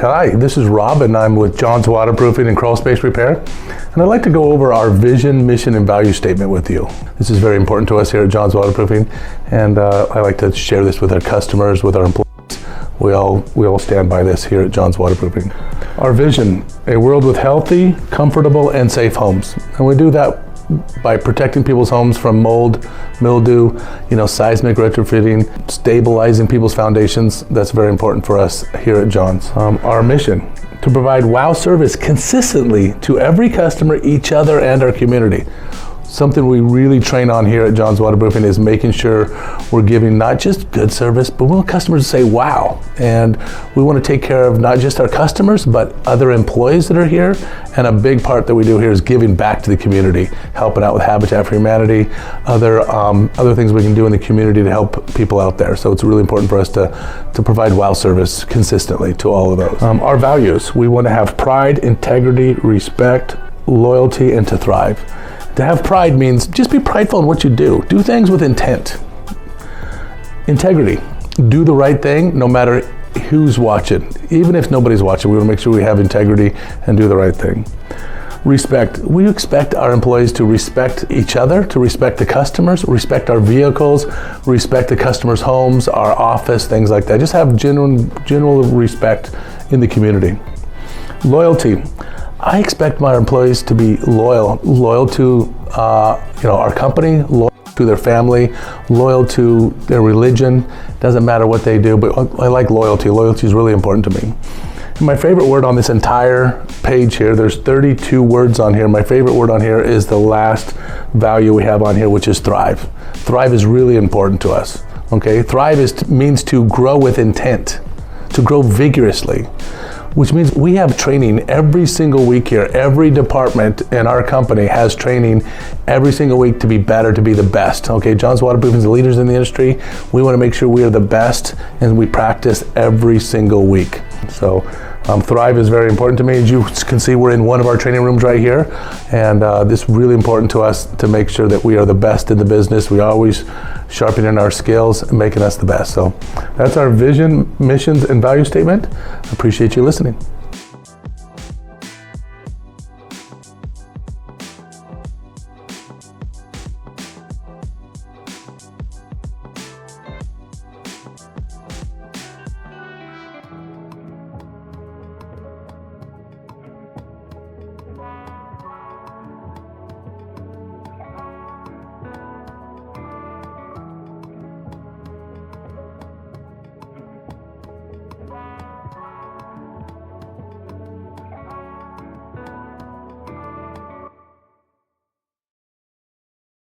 Hi, this is Rob, and I'm with John's Waterproofing and Crawl Space Repair. And I'd like to go over our vision, mission, and value statement with you. This is very important to us here at John's Waterproofing, and I like to share this with our customers, with our employees. We all stand by this here at John's Waterproofing. Our vision: a world with healthy, comfortable, and safe homes. And we do that by protecting people's homes from mold, mildew, seismic retrofitting, stabilizing people's foundations. That's very important for us here at John's. Our mission: to provide wow service consistently to every customer, each other, and our community. Something we really train on here at John's Waterproofing is making sure we're giving not just good service, but we want customers to say wow. And we want to take care of not just our customers, but other employees that are here. And a big part that we do here is giving back to the community, helping out with Habitat for Humanity, other things we can do in the community to help people out there. So it's really important for us to provide wow service consistently to all of those. Our values: we want to have pride, integrity, respect, loyalty, and to thrive. To have pride means just be prideful in what you do. Do things with intent. Integrity: do the right thing no matter who's watching. Even if nobody's watching, we want to make sure we have integrity and do the right thing. Respect: we expect our employees to respect each other, to respect the customers, respect our vehicles, respect the customers' homes, our office, things like that. Just have general respect in the community. Loyalty: I expect my employees to be loyal to our company, loyal to their family, loyal to their religion. Doesn't matter what they do, but I like loyalty. Loyalty is really important to me. And my favorite word on this entire page here, there's 32 words on here. My favorite word on here is the last value we have on here, which is thrive. Thrive is really important to us. Okay, thrive means to grow with intent, to grow vigorously, which means we have training every single week here. Every department in our company has training every single week to be better, to be the best. Okay, John's Waterproofing is the leaders in the industry. We want to make sure we are the best, and we practice every single week. So thrive is very important to me. As you can see, we're in one of our training rooms right here, and this is really important to us to make sure that we are the best in the business. We always sharpening our skills and making us the best. So that's our vision, missions, and value statement. I appreciate you listening.